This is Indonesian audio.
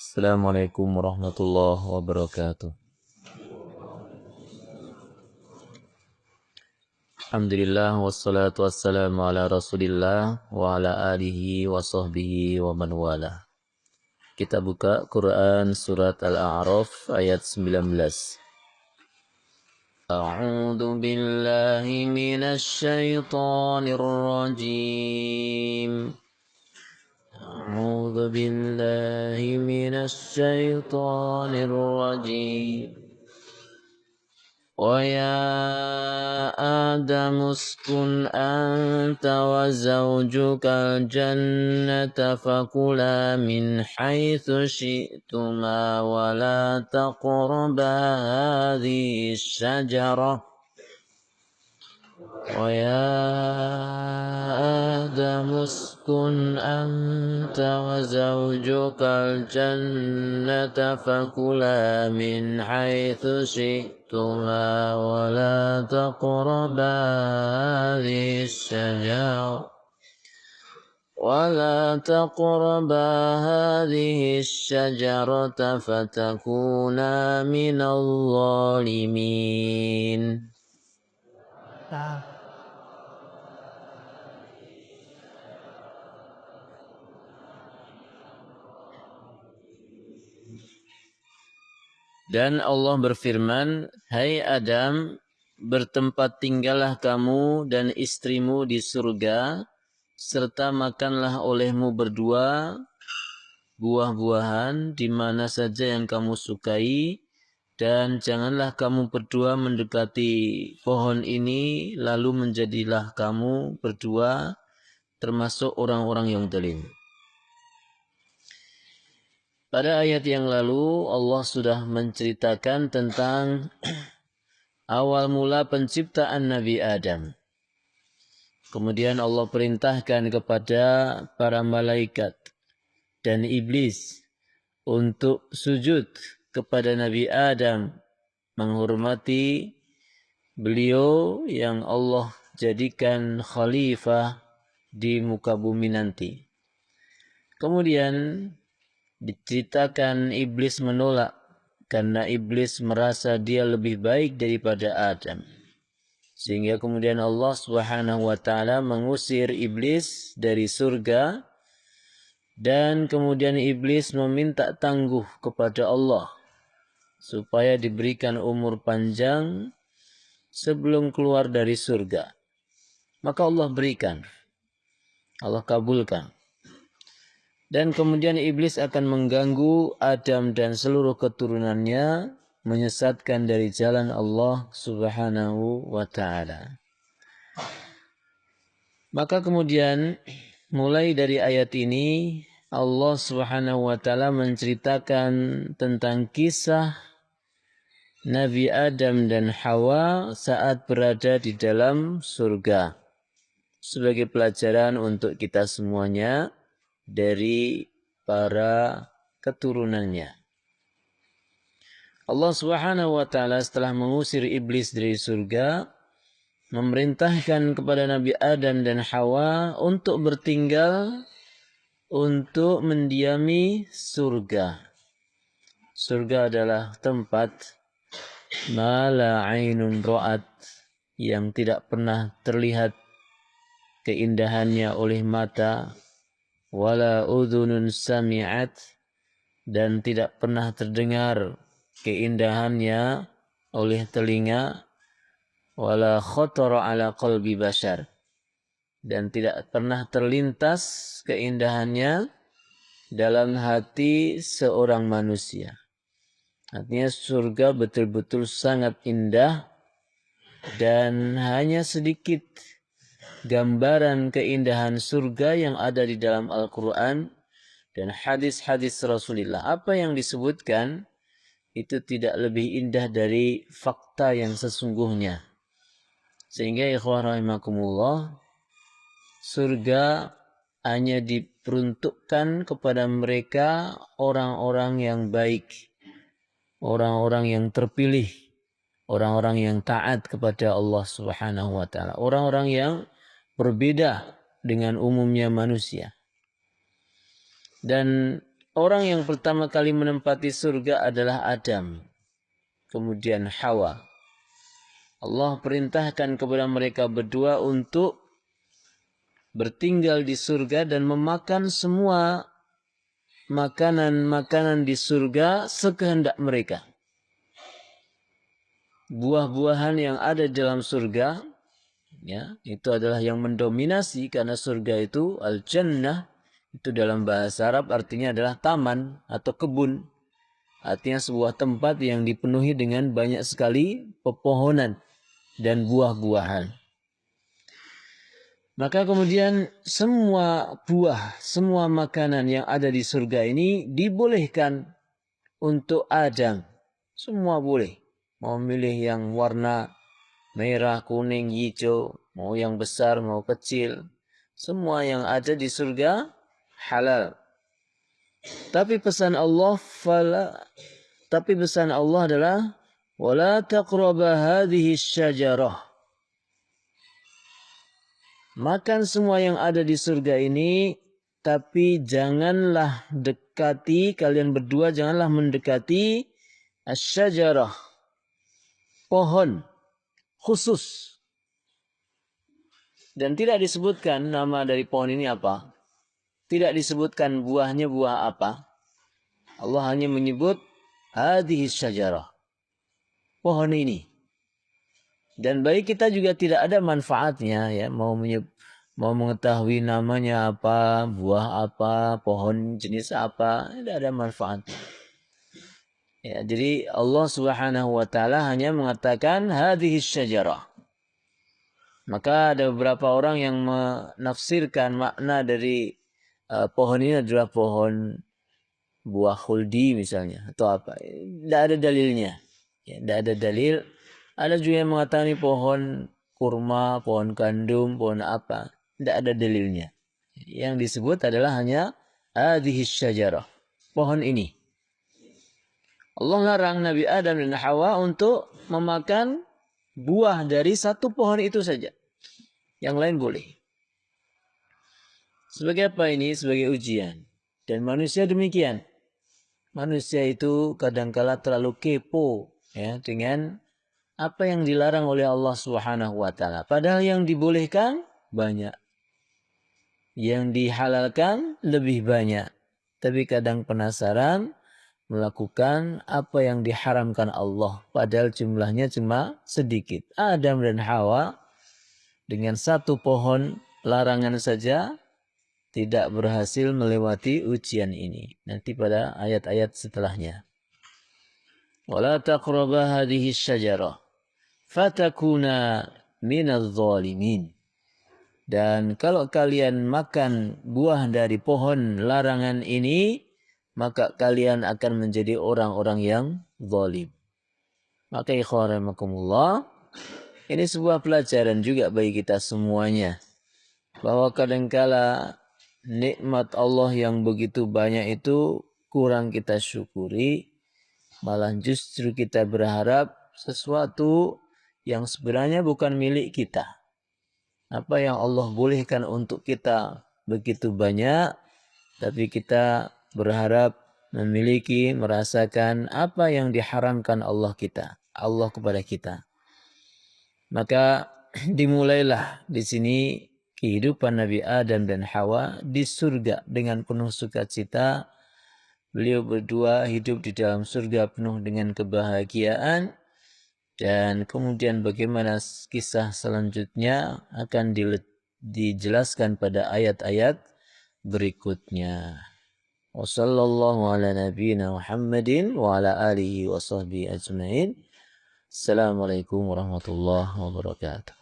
Assalamualaikum warahmatullahi wabarakatuh. Alhamdulillah wassalatu wassalamu ala Rasulillah wa ala alihi wa sahbihi wa man wala. Kita buka Quran surat Al-A'raf ayat 19. A'udzu billahi minasy syaithanir rajim. A'udzu billahi minasy syaithanir rajim. وَيَا آدَمُ اسْكُنْ أَنْتَ وَزَوْجُكَ الْجَنَّةَ فَكُلَا مِنْ حَيْثُ شِئْتُمَا وَلَا تَقْرَبَا هَٰذِهِ الشَّجَرَةَ وَيَا آدَمُ اسْكُنْ أَنْتَ وَزَوْجُكَ الْجَنَّةَ فَكُلَا مِنْ حَيْثُ شِئْتُمَا وَلَا تَقْرَبَا هَٰذِهِ الشَّجَرَةَ فَتَكُونَا مِنَ الظَّالِمِينَ. Dan Allah berfirman, "Hai Adam, bertempat tinggallah kamu dan istrimu di surga, serta makanlah olehmu berdua buah-buahan di mana saja yang kamu sukai, dan janganlah kamu berdua mendekati pohon ini, lalu menjadilah kamu berdua termasuk orang-orang yang zalim." Pada ayat yang lalu Allah sudah menceritakan tentang awal mula penciptaan Nabi Adam. Kemudian Allah perintahkan kepada para malaikat dan iblis untuk sujud kepada Nabi Adam, menghormati beliau yang Allah jadikan khalifah di muka bumi nanti. Kemudian diceritakan iblis menolak karena iblis merasa dia lebih baik daripada Adam. Sehingga kemudian Allah Subhanahu wa taala mengusir iblis dari surga, dan kemudian iblis meminta tangguh kepada Allah supaya diberikan umur panjang sebelum keluar dari surga. Maka Allah berikan, Allah kabulkan. Dan kemudian iblis akan mengganggu Adam dan seluruh keturunannya, menyesatkan dari jalan Allah Subhanahu wa ta'ala. Maka kemudian mulai dari ayat ini Allah Subhanahu wa ta'ala menceritakan tentang kisah Nabi Adam dan Hawa saat berada di dalam surga, sebagai pelajaran untuk kita semuanya dari para keturunannya. Allah Subhanahu wa taala setelah mengusir iblis dari surga, memerintahkan kepada Nabi Adam dan Hawa untuk bertinggal, untuk mendiami surga. Surga adalah tempat ma la ainun ra'at, yang tidak pernah terlihat keindahannya oleh mata, wala udhunun sami'at, dan tidak pernah terdengar keindahannya oleh telinga, wala khatara ala qalbi bashar, dan tidak pernah terlintas keindahannya dalam hati seorang manusia. Artinya surga betul-betul sangat indah, dan hanya sedikit gambaran keindahan surga yang ada di dalam Al-Quran dan hadis-hadis Rasulullah. Apa yang disebutkan itu tidak lebih indah dari fakta yang sesungguhnya. Sehingga ikhwah rahimakumullah, surga hanya diperuntukkan kepada mereka orang-orang yang baik, orang-orang yang terpilih, orang-orang yang taat kepada Allah Subhanahu wa taala, orang-orang yang berbeda dengan umumnya manusia. Dan orang yang pertama kali menempati surga adalah Adam, kemudian Hawa. Allah perintahkan kepada mereka berdua untuk bertinggal di surga dan memakan semua makanan-makanan di surga sekehendak mereka. Buah-buahan yang ada dalam surga, ya, itu adalah yang mendominasi, karena surga itu al-jannah, itu dalam bahasa Arab artinya adalah taman atau kebun. Artinya sebuah tempat yang dipenuhi dengan banyak sekali pepohonan dan buah-buahan. Maka kemudian semua buah, semua makanan yang ada di surga ini dibolehkan untuk Adam. Semua boleh. Mau milih yang warna merah, kuning, hijau, mau yang besar, mau kecil. Semua yang ada di surga halal. Tapi pesan Allah adalah wala taqraba hadhihi syajarah. Makan semua yang ada di surga ini, tapi janganlah dekati, kalian berdua janganlah mendekati asyajarah, pohon khusus. Dan tidak disebutkan nama dari pohon ini apa. Tidak disebutkan buahnya buah apa. Allah hanya menyebut hadhihi syajarah, pohon ini. Dan bagi kita juga tidak ada manfaatnya, ya, mau mengetahui namanya apa, buah apa, pohon jenis apa, tidak ada manfaat. Ya, jadi Allah Subhanahu wa taala hanya mengatakan hadhihi syajarah. Maka ada beberapa orang yang menafsirkan makna dari pohon ini adalah pohon buah khuldi misalnya atau apa. Tidak ada dalilnya. Ya, tidak ada dalil. Ada juga yang mengatakan ini pohon kurma, pohon gandum, pohon apa. Tidak ada dalilnya. Yang disebut adalah hanya hadhihi syajarah, pohon ini. Allah larang Nabi Adam dan Hawa untuk memakan buah dari satu pohon itu saja. Yang lain boleh. Sebagai apa ini? Sebagai ujian. Dan manusia demikian. Manusia itu kadangkala terlalu kepo, ya, dengan apa yang dilarang oleh Allah Subhanahu wa taala. Padahal yang dibolehkan banyak. Yang dihalalkan lebih banyak. Tapi kadang penasaran melakukan apa yang diharamkan Allah. Padahal jumlahnya cuma sedikit. Adam dan Hawa dengan satu pohon larangan saja tidak berhasil melewati ujian ini. Nanti pada ayat-ayat setelahnya. Wala taqraba hadhihi syajarah fatakuna minadh dhalimin. Dan kalau kalian makan buah dari pohon larangan ini, maka kalian akan menjadi orang-orang yang zalim. Maka ikhwanakumullah, ini sebuah pelajaran juga bagi kita semuanya. Bahwa kadangkala nikmat Allah yang begitu banyak itu kurang kita syukuri. Malah justru kita berharap sesuatu yang sebenarnya bukan milik kita. Apa yang Allah bolehkan untuk kita begitu banyak, tapi kita berharap memiliki, merasakan apa yang diharamkan Allah kepada kita. Maka dimulailah di sini kehidupan Nabi Adam dan Hawa di surga dengan penuh sukacita. Beliau berdua hidup di dalam surga penuh dengan kebahagiaan. Dan kemudian bagaimana kisah selanjutnya akan dijelaskan pada ayat-ayat berikutnya. Wassallallahu ala nabiyyina Muhammadin wa ala alihi wa sahbihi ajma'in. Assalamualaikum warahmatullahi wabarakatuh.